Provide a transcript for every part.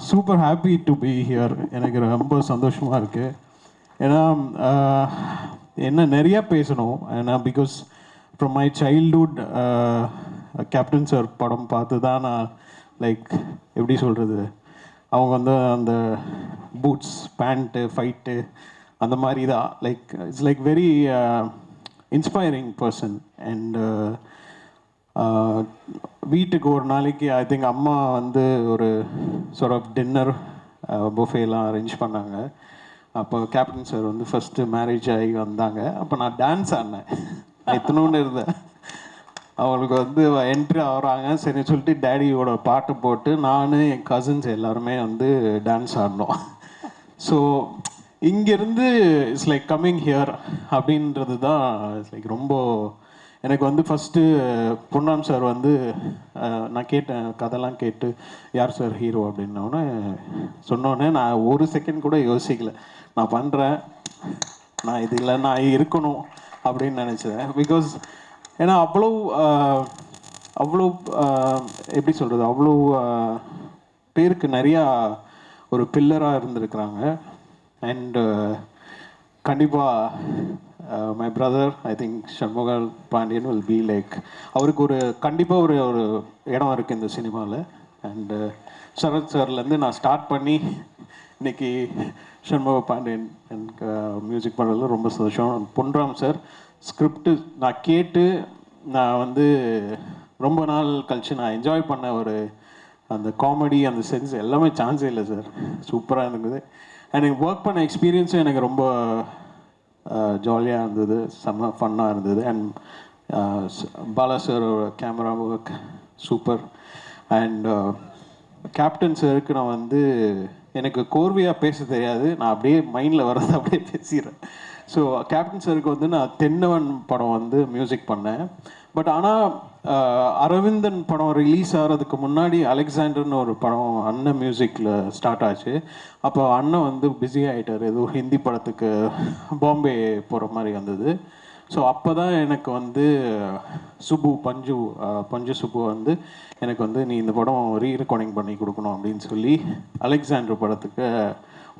Super happy to be here. எனக்கு ரொம்ப சந்தோஷமாக இருக்குது. ஏன்னா என்ன நிறையா பேசணும். ஏன்னா because from my childhood captain sir படம் பார்த்து தான் நான் லைக் எப்படி சொல்கிறது, அவங்க வந்து அந்த பூட்ஸ் பேண்ட்டு ஃபைட்டு அந்த மாதிரி தான் like it's like very inspiring person. And வீட்டுக்கு ஒரு நாளைக்கு ஐ திங்க் அம்மா வந்து ஒரு சார்ட் ஆஃப் டின்னர் புஃபேலாம் அரேஞ்ச் பண்ணாங்க. அப்போ கேப்டன் சார் வந்து ஃபஸ்ட்டு மேரேஜ் ஆகி வந்தாங்க. அப்போ நான் டான்ஸ் ஆடினேன். இத்தனோன்னு இருந்தேன். அவங்களுக்கு வந்து என்ட்ரி ஆகிறாங்க, சரி சொல்லிட்டு டேடியோட பாட்டு போட்டு நான் என் கசின்ஸ் எல்லாருமே வந்து டான்ஸ் ஆடினோம். ஸோ இங்கேருந்து இட்ஸ் லைக் கம்மிங் ஹியர் அப்படின்றது தான் இட்ஸ் லைக் ரொம்ப எனக்கு வந்து ஃபஸ்ட்டு பொன்னாம் சார் வந்து நான் கேட்டேன், கதைலாம் கேட்டு யார் சார் ஹீரோ அப்படின்னோடனே சொன்னோடனே நான் ஒரு செகண்ட் கூட யோசிக்கல, நான் பண்ணுறேன், நான் இது இல்லை நான் இருக்கணும் அப்படின்னு நினச்சேன். பிகாஸ் ஏன்னா அவ்வளோ எப்படி சொல்கிறது, அவ்வளோ பேருக்கு நிறையா ஒரு பில்லராக இருந்திருக்கிறாங்க. அண்டு கண்டிப்பாக my brother I think Shanmuga Pandian will be like அவருக்கு ஒரு கண்டிப்பாக ஒரு இடம் இருக்குது இந்த சினிமாவில். அண்டு சரத் சார்லேருந்து நான் ஸ்டார்ட் பண்ணி இன்னைக்கு சண்முக பாண்டியன் எனக்கு மியூசிக் பண்ணுறதுல ரொம்ப சந்தோஷம். பொன்ராம் சார் ஸ்கிரிப்டு நான் கேட்டு நான் வந்து ரொம்ப நாள் கழிச்சு நான் என்ஜாய் பண்ண ஒரு அந்த காமெடி அந்த சென்ஸ் எல்லாமே சான்ஸே இல்லை சார். சூப்பராக இருந்தது. எனக்கு ஒர்க் பண்ண எக்ஸ்பீரியன்ஸும் எனக்கு ரொம்ப ஜாலியாக இருந்தது, செம்ம ஃபன்னாக இருந்தது. அண்ட் பாலா சாரோட camera work super. And captain சாருக்கு நான் வந்து எனக்கு கோர்வையாக பேச தெரியாது, நான் அப்படியே மைண்டில் வரதை அப்படியே பேசிடுறேன். ஸோ கேப்டன் சாருக்கு வந்து நான் தென்னவன் படம் வந்து மியூசிக் பண்ணேன். பட் ஆனால் அரவிந்தன் படம் ரிலீஸ் ஆகிறதுக்கு முன்னாடி அலெக்சாண்டர்னு ஒரு படம் அண்ணன் மியூசிக்கில் ஸ்டார்ட் ஆச்சு. அப்போ அண்ணன் வந்து பிஸி ஆகிட்டார், ஏதோ ஹிந்தி படத்துக்கு பாம்பே போகிற மாதிரி வந்தது. ஸோ அப்போ தான் எனக்கு வந்து பஞ்சு சுப்பு வந்து எனக்கு வந்து நீ இந்த படம் ரீ ரெக்கார்டிங் பண்ணி கொடுக்கணும் அப்படின்னு சொல்லி அலெக்சாண்டர் படத்துக்கு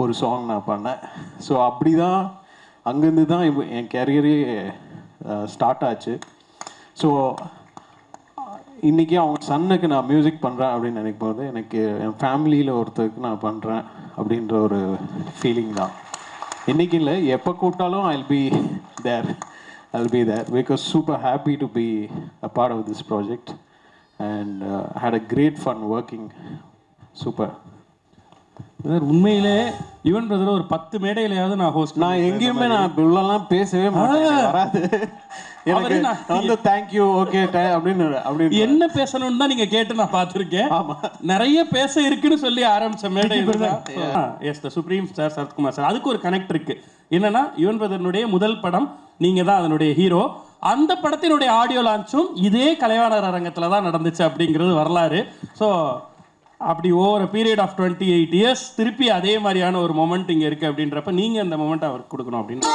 ஒரு சாங் நான் பண்ணேன். ஸோ அப்படி தான் அங்கேருந்து தான் என் கேரியரே ஸ்டார்ட் ஆச்சு. ஸோ இன்றைக்கி அவங்க சன்னுக்கு நான் மியூசிக் பண்ணுறேன் அப்படின்னு நினைக்கும் போது எனக்கு என் ஃபேமிலியில் ஒருத்தருக்கு நான் பண்ணுறேன் அப்படின்ற ஒரு ஃபீலிங் தான். இன்றைக்கி இல்லை, எப்போ கூப்பிட்டாலும் I'll be there because super happy to be a part of this project and had a great fun working. Super. உண்மையிலே யுவன் பிரதர் ஒரு 10 மேடையிலையாவது நான் ஹோஸ்ட், நான் எங்கேயுமே நான் இவ்வளோலாம் பேசவே மாட்டேன், வராது எனக்கு வந்து தேங்க்யூ ஓகே அப்படின்னு என்ன பேசணும்னு தான் நீங்க கேட்டு நான் பார்த்துருக்கேன். நிறைய பேச இருக்குன்னு சொல்லி ஆரம்பிச்ச மேடை as the supreme star Sarathkumar sir. அதுக்கு ஒரு கனெக்ட் இருக்கு. என்னன்னா யுவன் பிரதர்னுடைய முதல் படம், நீங்க தான் அதனுடைய ஹீரோ. அந்த படத்தினுடைய ஆடியோ லான்ச்சும் இதே கலைவாணர் அரங்கத்தில் தான் நடந்துச்சு அப்படிங்கிறது வரலாறு. ஸோ அப்படி ஓவர் பீரியட் ஆஃப் 28 இயர்ஸ் திருப்பி அதே மாதிரியான ஒரு மொமெண்ட் இங்கே இருக்குது அப்படின்றப்ப நீங்கள் அந்த மொமெண்ட் அவருக்கு கொடுக்கணும் அப்படின்னு.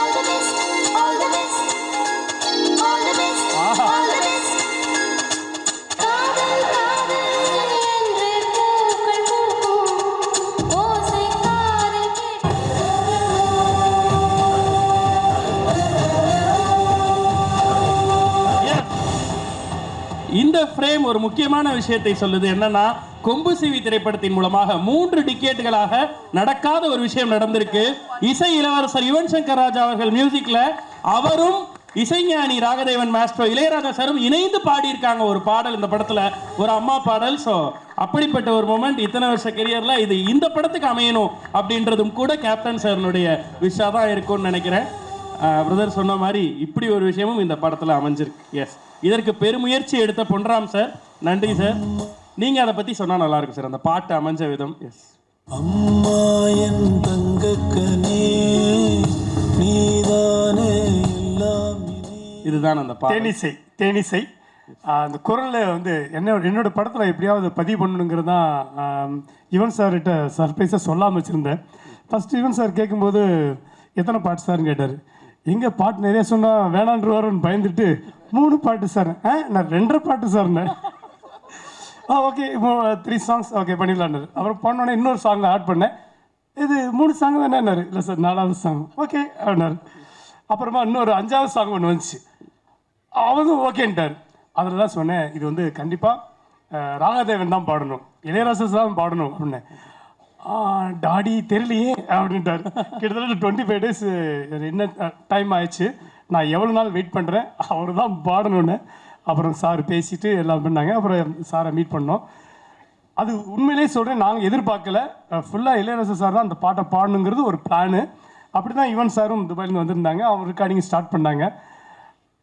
இந்த ஃப்ரேம் ஒரு முக்கியமான விஷயத்தை சொல்லுது. என்னன்னா, கொம்பு சிவி திரைப்படத்தின் மூலமாக 3 டிகேட்டுகளாக நடக்காத ஒரு விஷயம் நடந்திருக்கு. இசை இளவரசர் யுவன் சங்கர் ராஜா அவர்கள் மியூசிக்ல அவரும் இசைஞானி ராகதேவன் மாஸ்டர் இளையராஜா சாரும் இணைந்து பாடியிருக்காங்க ஒரு பாடல் இந்த படத்துல, ஒரு அம்மா பாடல். ஸோ அப்படிப்பட்ட ஒரு மொமெண்ட் இத்தனை வருஷ கெரியர்ல இது இந்த படத்துக்கு அமையணும் அப்படின்றதும் கூட கேப்டன் சார்னுடைய விஷா தான் இருக்கும்னு நினைக்கிறேன். பிரதர் சொன்ன மாதிரி இப்படி ஒரு விஷயமும் இந்த படத்துல அமைஞ்சிருக்கு. எஸ், இதற்கு பெருமுயற்சி எடுத்த பொன்ராம் சார், நன்றி சார். நீங்க அதை பத்தி சொன்னா நல்லா இருக்கும் சார், அந்த பாட்டு அமைஞ்ச விதம். எஸ், அம்மா என் தங்கக்கனே நீதானே எல்லாம். இதுதான் அந்த தேனிசை அந்த குரலில் வந்து என்னோட படத்தில் எப்படியாவது பதிவு பண்ணணுங்கிறது தான் யுவன் சார்கிட்ட சர்ப்ரைஸாக சொல்லாமல் வச்சுருந்தேன். ஃபஸ்ட்டு யுவன் சார் கேட்கும்போது எத்தனை பாட்டு சார்னு கேட்டார். எங்கே பாட்டு நிறைய சொன்னால் வேணான்றவாருன்னு பயந்துட்டு 3 பாட்டு சார், நான் 2.5 பாட்டு சார்னேன். ஓகே 3 சாங்ஸ் ஓகே பண்ணிடலான்னாரு. அப்புறம் பண்ணோன்னே இன்னொரு சாங் ஆட் பண்ணேன். இது 3 சாங் தானேன்னாரு. இல்லை சார் 4வது சாங் ஓகே அப்படின்னாரு. அப்புறமா இன்னொரு 5வது சாங் ஒன்று வந்துச்சு. அவனும் ஓகேன்ட்டார். அதில் தான் சொன்னேன், இது வந்து கண்டிப்பாக ராகதேவன் தான் பாடணும், இளையராஜா தான் பாடணும் அப்படின்னேன். டாடி தெரியலையே அப்படின்ட்டார். கிட்டத்தட்ட 25 days என்ன டைம் ஆயிடுச்சு. நான் எவ்வளோ நாள் வெயிட் பண்ணுறேன், அவர் தான் பாடணுன்னு. அப்புறம் சார் பேசிட்டு எல்லாம் பண்ணாங்க. அப்புறம் சாரை மீட் பண்ணோம். அது உண்மையிலே சொல்கிறேன், நாங்கள் எதிர்பார்க்கல. ஃபுல்லாக இளையராஜா சார் தான் அந்த பாட்டை பாடணுங்கிறது ஒரு பிளானு. அப்படி தான் யுவன் சாரும் துபாயிலேருந்து வந்திருந்தாங்க. அவங்க ரெக்கார்டிங் ஸ்டார்ட் பண்ணாங்க.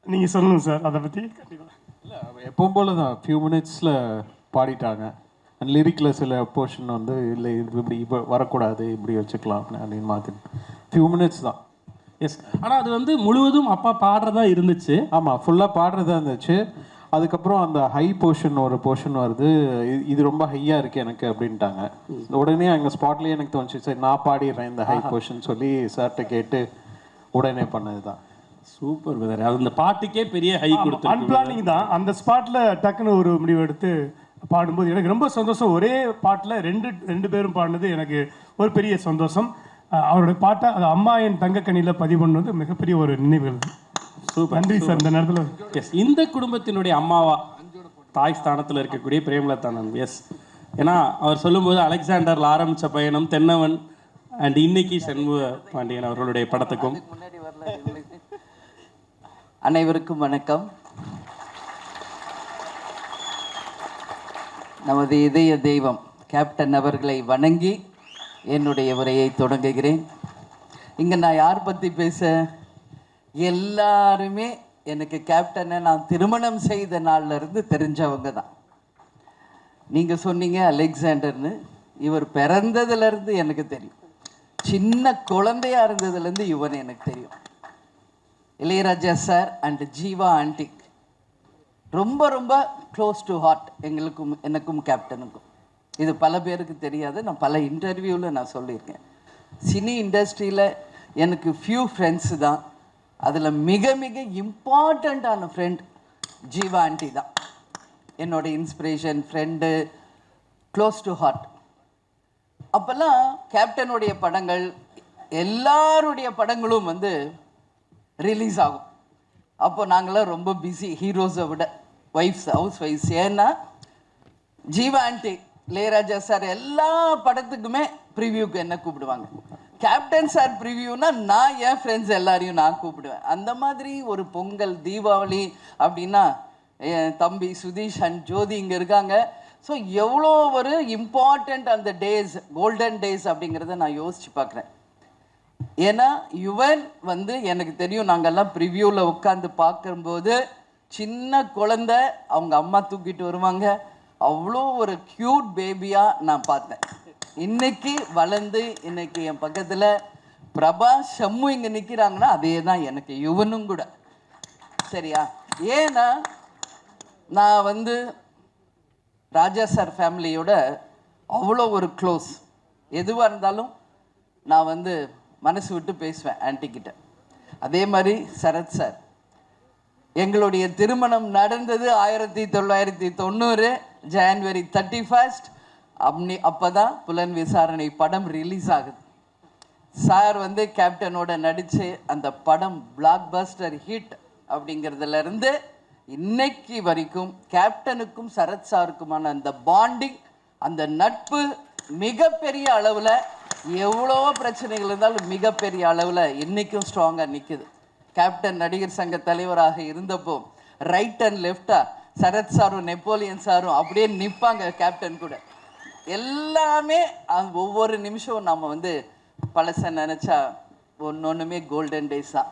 நீங்கள் சொல்லணும் சார் அதை பற்றி. கண்டிப்பாக இல்லை, எப்பவும் போல தான் ஃபியூ மினிட்ஸில் பாடிட்டாங்க. அண்ட் லிரிக்கில் சில போர்ஷன் வந்து இல்லை இது இப்படி இப்போ வரக்கூடாது, இப்படி வச்சுக்கலாம் அப்படின்னு மாற்றி ஃபியூ மினிட்ஸ் தான். எஸ், ஆனால் அது வந்து முழுவதும் அப்பா பாடுறதா இருந்துச்சு. ஆமாம், ஃபுல்லாக பாடுறதா இருந்துச்சு. அதுக்கப்புறம் அந்த ஹை போர்ஷன் ஒரு போர்ஷன் வருது, இது ரொம்ப ஹையாக இருக்குது எனக்கு அப்படின்ட்டாங்க. உடனே அங்கே ஸ்பாட்லேயே எனக்கு தோணுச்சு, சரி நான் பாடிடுறேன் இந்த ஹை போர்ஷன் சொல்லி சார்கிட்ட கேட்டு உடனே பண்ணது தான். சூப்பர் பிரதர், அது அந்த பாட்டுக்கே பெரிய ஹை கொடுத்து அன்பிளானிங் தான். அந்த ஸ்பாட்டில் டக்குன்னு ஒரு முடிவு எடுத்து பாடும்போது எனக்கு ரொம்ப சந்தோஷம். ஒரே பாட்டில் ரெண்டு பேரும் பாடினது எனக்கு ஒரு பெரிய சந்தோஷம். அவருடைய பாட்டை அது அம்மா என் தங்கக்கனியில் பதிவு பண்ணது மிகப்பெரிய ஒரு நினைவுகள். சூப்பர், நன்றி சார். இந்த நேரத்தில் எஸ், இந்த குடும்பத்தினுடைய அம்மாவா தாய் ஸ்தானத்தில் இருக்கக்கூடிய பிரேமலதா மேம். எஸ், ஏன்னா அவர் சொல்லும்போது அலெக்சாண்டரில் ஆரம்பித்த பயணம் தென்னவன் அண்ட் இன்னைக்கு சண்முக பாண்டியன் அவர்களுடைய படத்துக்கும். அனைவருக்கும் வணக்கம். நமது இதய தெய்வம் கேப்டன் அவர்களை வணங்கி என்னுடைய உரையை தொடங்குகிறேன். இங்கே நான் யார் பற்றி பேச, எல்லாருமே எனக்கு கேப்டனை நான் திருமணம் செய்த நாள்லேருந்து தெரிஞ்சவங்க தான். நீங்கள் சொன்னீங்க அலெக்சாண்டர்னு, இவர் பிறந்ததுலேருந்து எனக்கு தெரியும். சின்ன குழந்தையாக இருந்ததுலேருந்து இவன் எனக்கு தெரியும். Ilaiyaraaja sir and Jeeva aunty ரொம்ப ரொம்ப க்ளோஸ் டு ஹார்ட் எங்களுக்கும், எனக்கும் கேப்டனுக்கும். இது பல பேருக்கு தெரியாது. நான் பல இன்டர்வியூவில் நான் சொல்லியிருக்கேன். சினி இண்டஸ்ட்ரியில் எனக்கு ஃபியூ ஃப்ரெண்ட்ஸு தான். அதில் மிக மிக இம்பார்ட்டண்ட்டான ஃப்ரெண்ட் ஜீவா ஆண்டி தான். என்னோட inspiration, friend, close to heart. அப்போல்லாம் கேப்டனுடைய படங்கள் எல்லாருடைய படங்களும் வந்து ரிலீஸ் ஆகும். அப்போ நாங்களாம் ரொம்ப பிஸி, ஹீரோஸை விட ஒய்ஃப்ஸ், ஹவுஸ் ஒய்ஃப்ஸ். ஏன்னா ஜீவா ஆண்டி, இளையராஜா சார் எல்லா படத்துக்குமே ப்ரிவியூக்கு என்ன கூப்பிடுவாங்க. கேப்டன் சார் ப்ரிவியூனா நான் என் ஃப்ரெண்ட்ஸ் எல்லாரையும் நான் கூப்பிடுவேன். அந்த மாதிரி ஒரு பொங்கல், தீபாவளி அப்படின்னா என் தம்பி சுதீஷ் அண்ட் ஜோதி இங்கே இருக்காங்க. ஸோ எவ்வளோ ஒரு இம்பார்ட்டண்ட் அந்த டேஸ், கோல்டன் டேஸ் அப்படிங்கிறத நான் யோசித்து பார்க்குறேன். ஏன்னா யுவன் வந்து எனக்கு தெரியும், நாங்கள்லாம் ப்ரிவியூவில் உட்காந்து பார்க்கும்போது சின்ன குழந்தை அவங்க அம்மா தூக்கிட்டு வருவாங்க. அவ்வளோ ஒரு க்யூட் பேபியாக நான் பார்த்தேன். இன்னைக்கு வளர்ந்து இன்னைக்கு என் பக்கத்தில் பிரபா, ஷம்மு இங்கே நிற்கிறாங்கன்னா அதே தான் எனக்கு யுவனும் கூட. சரியா? ஏன்னா நான் வந்து ராஜா சார் ஃபேமிலியோட அவ்வளோ ஒரு க்ளோஸ். எதுவாக இருந்தாலும் நான் வந்து மனசு விட்டு பேசுவேன் ஆன்ட்டிக்கிட்ட. அதே மாதிரி சரத் சார், எங்களுடைய திருமணம் நடந்தது 1990 ஜனவரி 31. அப்போ தான் புலன் விசாரணை படம் ரிலீஸ் ஆகுது. சார் வந்து கேப்டனோட நடித்து அந்த படம் பிளாக் பஸ்டர் ஹிட். அப்படிங்கிறதுலேருந்து இன்னைக்கு வரைக்கும் கேப்டனுக்கும் சரத் சாருக்குமான அந்த பாண்டிங், அந்த நட்பு மிகப்பெரிய அளவில், எவ்வளோ பிரச்சனைகள் இருந்தாலும் மிகப்பெரிய அளவில் இன்றைக்கும் ஸ்ட்ராங்காக நிற்குது. கேப்டன் நடிகர் சங்க தலைவராக இருந்தப்போ ரைட் அண்ட் லெஃப்டாக சரத் சாரும் நெப்போலியன் சாரும் அப்படியே நிற்பாங்க கேப்டன் கூட. எல்லாமே ஒவ்வொரு நிமிஷம் நம்ம வந்து பழச நினச்சா ஒன்றுமே கோல்டன் டேஸ் தான்.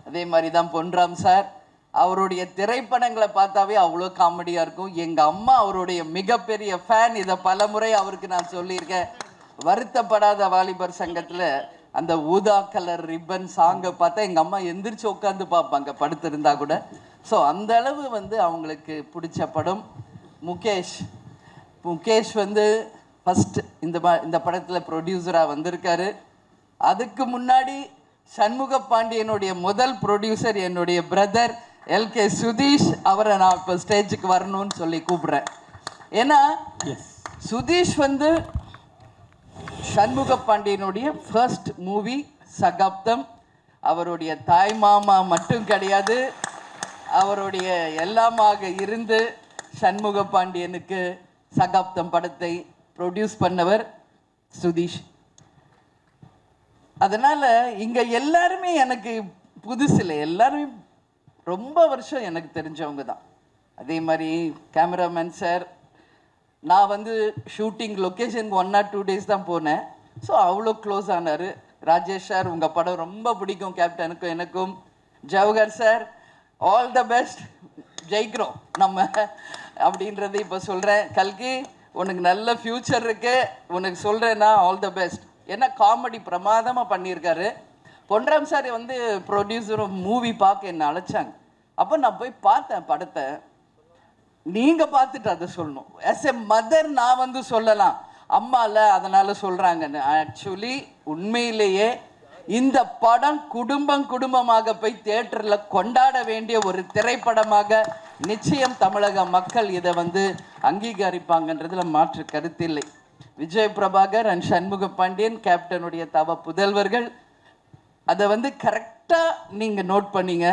அதே மாதிரி தான் பொன்ராம் சார், அவருடைய திரைப்படங்களை பார்த்தாவே அவ்வளோ காமெடியாக இருக்கும். எங்கள் அம்மா அவருடைய மிகப்பெரிய ஃபேன். இதை பல முறை அவருக்கு நான் சொல்லியிருக்கேன். வருத்தப்படாத வாலிபர் சங்கத்தில் அந்த ஊதா கலர் ரிப்பன் சாங்கை பார்த்தா எங்கள் அம்மா எந்திரிச்சு உட்காந்து பார்ப்பாங்க படுத்திருந்தா கூட. ஸோ அந்த அளவு வந்து அவங்களுக்கு பிடிச்ச படம். முகேஷ் வந்து ஃபஸ்ட் இந்த படத்தில் ப்ரொடியூசராக வந்திருக்காரு. அதுக்கு முன்னாடி சண்முக பாண்டியனுடைய முதல் ப்ரொடியூசர் என்னுடைய பிரதர் LK சுதீஷ். அவரை நான் இப்போ ஸ்டேஜுக்கு வரணும்னு சொல்லி கூப்பிட்றேன். ஏன்னா சுதீஷ் வந்து சண்முக பாண்டியனுடைய ஃபர்ஸ்ட் மூவி சகாப்தம். அவருடைய தாய் மாமா மட்டும் கிடையாது, அவருடைய எல்லாமாக இருந்து சண்முக பாண்டியனுக்கு சகாப்தம் படத்தை ப்ரொடியூஸ் பண்ணவர் சுதீஷ். அதனால் இங்கே எல்லாருமே எனக்கு புதுசு இல்லை, எல்லாருமே ரொம்ப வருஷம் எனக்கு தெரிஞ்சவங்க தான். அதே மாதிரி கேமராமேன் சார், நான் வந்து ஷூட்டிங் லொக்கேஷனுக்கு 1 or 2 days தான் போனேன். ஸோ அவ்வளோ க்ளோஸ் ஆனார். ராஜேஷ் சார், உங்கள் படம் ரொம்ப பிடிக்கும் கேப்டனுக்கும் எனக்கும். Jawahar sir, all the best, ஜெயிக்கிறோம் நம்ம அப்படின்றத இப்போ சொல்கிறேன். கல்கி, உனக்கு நல்ல ஃப்யூச்சர் இருக்கு, உனக்கு சொல்கிறேன்னா ஆல் த பெஸ்ட். ஏன்னா காமெடி பிரமாதமாக பண்ணியிருக்காரு. பொன்ராம் சார் வந்து ப்ரொடியூசரும் மூவி பார்க்க என்னை அழைச்சாங்க. அப்போ நான் போய் பார்த்தேன் படத்தை. நீங்கள் பார்த்துட்டு அதை சொல்லணும். ஆஸ் எ மதர் நான் வந்து சொல்லலாம், அம்மால அதனால சொல்கிறாங்கன்னு. ஆக்சுவலி உண்மையிலேயே இந்த படம் குடும்பமாக போய் தியேட்டரில் கொண்டாட வேண்டிய ஒரு திரைப்படமாக நிச்சயம் தமிழக மக்கள் இதை வந்து அங்கீகரிப்பாங்கன்றதுல மாற்று கருத்தில்லை. விஜய் பிரபாகர் அண்ட் சண்முக பாண்டியன் கேப்டனுடைய தவ புதல்வர்கள். அதை வந்து கரெக்டாக நீங்கள் நோட் பண்ணீங்க.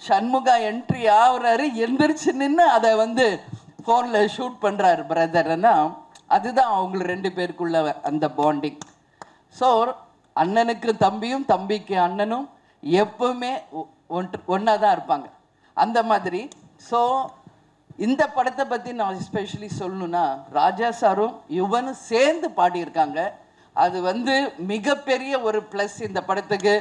சண்முகா என்ட்ரி ஆகுறாரு, எந்திரிச்சு நின்று அதை வந்து ஃபோனில் ஷூட் பண்ணுறாரு பிரதர்னா, அதுதான் அவங்க 2 பேருக்குள்ள அந்த பாண்டிங். ஸோ அண்ணனுக்கு தம்பியும் தம்பிக்கு அண்ணனும் எப்பவுமே ஒன்றா தான் இருப்பாங்க, அந்த மாதிரி. ஸோ இந்த படத்தை பற்றி நான் எஸ்பெஷலி சொல்லணுன்னா, ராஜா சாரும் யுவனும் சேர்ந்து பாடியிருக்காங்க. அது வந்து மிகப்பெரிய ஒரு ப்ளஸ் இந்த படத்துக்கு.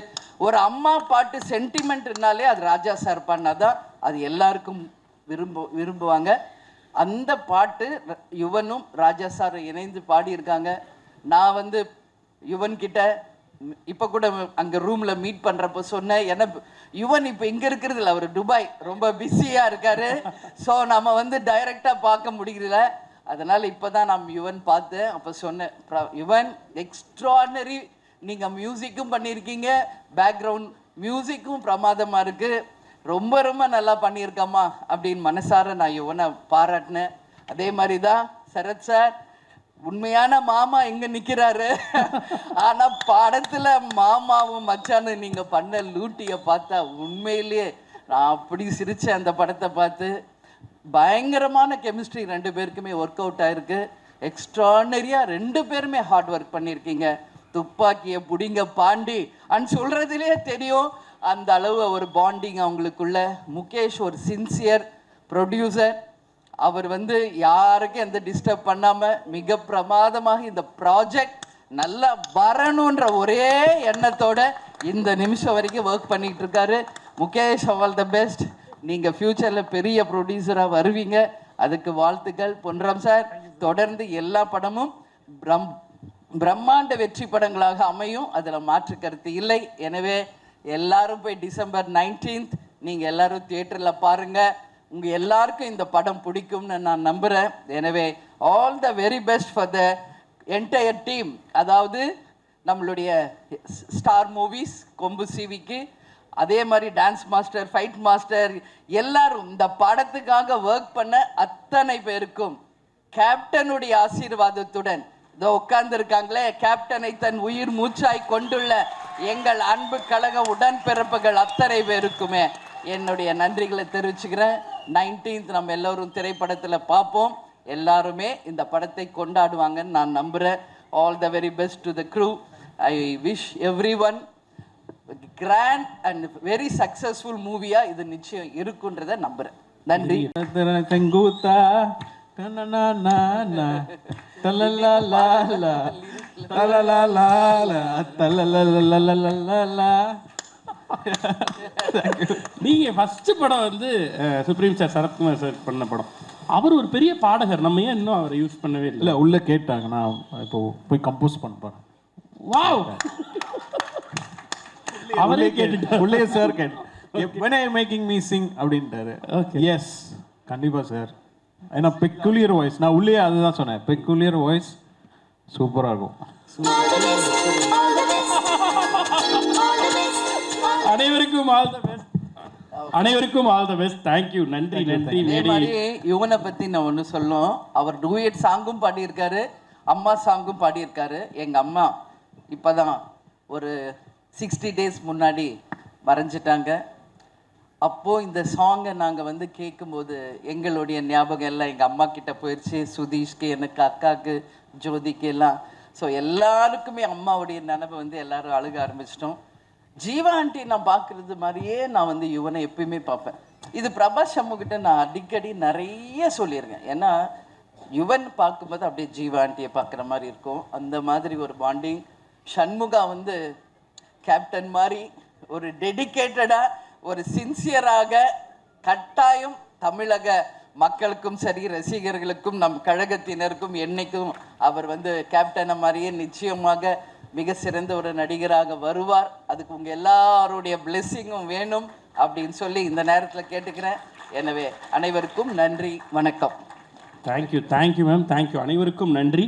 ஒரு அம்மா பாட்டு சென்டிமெண்ட்னாலே அது ராஜா சார் பண்ணாதான் அது எல்லாருக்கும் விரும்புவாங்க. அந்த பாட்டு யுவனும் ராஜா சாரும் இணைந்து பாடியிருக்காங்க. நான் வந்து யுவன் கிட்ட இப்போ கூட அங்கே ரூமில் மீட் பண்ணுறப்போ சொன்னேன், ஏன்னா யுவன் இப்போ இங்கே இருக்கிறது இல்லை, அவர் துபாய் ரொம்ப பிஸியாக இருக்கார். ஸோ நம்ம வந்து டைரெக்டாக பார்க்க முடியல. அதனால் இப்போ தான் நான் யுவன் பார்த்தேன். அப்போ சொன்னேன், யுவன் எக்ஸ்ட்ரானரி, நீங்கள் மியூசிக்கும் பண்ணியிருக்கீங்க, பேக்ரவுண்ட் மியூசிக்கும் பிரமாதமாக இருக்குது, ரொம்ப ரொம்ப நல்லா பண்ணியிருக்கம்மா அப்படின்னு மனசார நான் யுவனை பாராட்டினேன். அதே மாதிரி தான் சரத் சார், உண்மையான மாமா எங்கே நிற்கிறாரு, ஆனால் படத்தில் மாமாவும் மச்சான்னு நீங்கள் பண்ண லூட்டியை பார்த்தா உண்மையிலேயே நான் அப்படி சிரித்தேன். அந்த படத்தை பார்த்து பயங்கரமான கெமிஸ்ட்ரி 2 பேருக்குமே ஒர்க் அவுட் ஆகிருக்கு. எக்ஸ்ட்ரானரியாக 2 பேருமே ஹார்ட் ஒர்க் பண்ணியிருக்கீங்க. துப்பாக்கியை பிடிங்க பாண்டி அண்ட் சொல்கிறதுலே தெரியும் அந்த அளவு ஒரு பாண்டிங் அவங்களுக்குள்ள. முகேஷ் ஒரு சின்சியர் ப்ரொடியூசர். அவர் வந்து யாருக்கும் எந்த டிஸ்டர்ப் பண்ணாமல் மிக பிரமாதமாக இந்த ப்ராஜெக்ட் நல்லா வரணுன்ற ஒரே எண்ணத்தோட இந்த நிமிஷம் வரைக்கும் ஒர்க் பண்ணிகிட்டு இருக்காரு. Mukesh, all the best. நீங்கள் ஃப்யூச்சரில் பெரிய ப்ரொடியூசராக வருவீங்க, அதுக்கு வாழ்த்துக்கள். பொன்ராம் சார், தொடர்ந்து எல்லா படமும் பிரம்மாண்ட வெற்றி படங்களாக அமையும், அதில் மாற்று கருத்து இல்லை. எனவே எல்லாரும் போய் December 19th நீங்கள் எல்லாரும் தியேட்டரில் பாருங்கள். உங்கள் எல்லாருக்கும் இந்த படம் பிடிக்கும்னு நான் நம்புகிறேன். எனவே all the very best for the entire team. அதாவது நம்மளுடைய ஸ்டார் மூவிஸ் கொம்பு சிவிக்கு, அதே மாதிரி டான்ஸ் மாஸ்டர், ஃபைட் மாஸ்டர், எல்லாரும் இந்த படத்துக்காக ஒர்க் பண்ண அத்தனை பேருக்கும் கேப்டனுடைய ஆசீர்வாதத்துடன் இதோ உட்கார்ந்துருக்காங்களே, கேப்டனை தன் உயிர் மூச்சாய் கொண்டுள்ள எங்கள் அன்பு கழக உடன்பிறப்புகள் அத்தனை பேருக்குமே என்னுடைய நன்றிகளை தெரிவிச்சுக்கிறேன். 19th நம்ம எல்லோரும் திரைப்படத்தில் பார்ப்போம். எல்லாருமே இந்த படத்தை கொண்டாடுவாங்கன்னு நான் நம்புகிறேன். All the very best to the crew. I wish everyone grand and very successful மூவியாக இது நிச்சயம் இருக்குன்றதை நம்புகிறேன். நன்றி. செங்கூத்தா நீங்க ஃபர்ஸ்ட் படம் வந்து சுப்ரீம் சார் சரத்குமார் சார் பண்ண படம். அவர் ஒரு பெரிய பாடகர், நம்ம ஏன் இன்னும் அவரை யூஸ் பண்ணவே இல்லை? உள்ள கேட்டாங்க, நான் இப்போ போய் கம்போஸ் பண்ணுறேன். வாவ், அவரே கேட்டுட்டார். உள்ளே சார் கேட்டு when are you making me sing அப்படின்ட்டாரு. எஸ் கண்டிப்பாக சார். ஏன்னா பெக்குலியர் வாய்ஸ், நான் உள்ளே அதுதான் சொன்னேன், பெக்குலியர் வாய்ஸ் சூப்பராக இருக்கும். அனைவருக்கும் ஆல் தி பெஸ்ட். அனைவருக்கும் ஆல் த பெஸ்ட். தேங்க்யூ. நன்றி நன்றி. அதே மாதிரி யுவனை பத்தி நான் ஒன்று சொல்லும். அவர் டூயட் சாங்கும் பாடியிருக்காரு, அம்மா சாங்கும் பாடியிருக்காரு. எங்க அம்மா இப்பதான் ஒரு 60 டேஸ் முன்னாடி மறைஞ்சிட்டாங்க. அப்போ இந்த சாங்கை நாங்கள் வந்து கேட்கும்போது எங்களுடைய ஞாபகம் எல்லாம் எங்கள் அம்மா கிட்ட போயிடுச்சு. சுதீஷ்க்கு, எனக்கு, அக்காவுக்கு, ஜோதிக்கு எல்லாம். ஸோ எல்லாருக்குமே அம்மாவுடைய நினைவை வந்து எல்லாரும் அழுக ஆரம்பிச்சிட்டோம். ஜீவா ஆண்டி நான் பார்க்குறது மாதிரியே நான் வந்து யுவனை எப்பயுமே பார்ப்பேன். இது பிரபாஸ் சண்முகிட்ட நான் அடிக்கடி நிறைய சொல்லியிருக்கேன். ஏன்னா யுவன் பார்க்கும்போது அப்படியே ஜீவா ஆண்டியை பார்க்குற மாதிரி இருக்கும். அந்த மாதிரி ஒரு பாண்டிங். சண்முகா வந்து கேப்டன் மாதிரி ஒரு டெடிக்கேட்டடாக, ஒரு சின்சியராக கட்டாயம் தமிழக மக்களுக்கும் சரி, ரசிகர்களுக்கும், நம் கழகத்தினருக்கும் என்னைக்கும் அவர் வந்து கேப்டனை மாதிரியே நிச்சயமாக மிக சிறந்த ஒரு நடிகராக வருவார். அதுக்கு உங்கள் எல்லாருடைய பிளெஸ்ஸிங்கும் வேணும் அப்படின்னு சொல்லி இந்த நேரத்தில் கேட்டுக்கிறேன். எனவே அனைவருக்கும் நன்றி, வணக்கம். Thank you ma'am. தேங்க்யூ. அனைவருக்கும் நன்றி.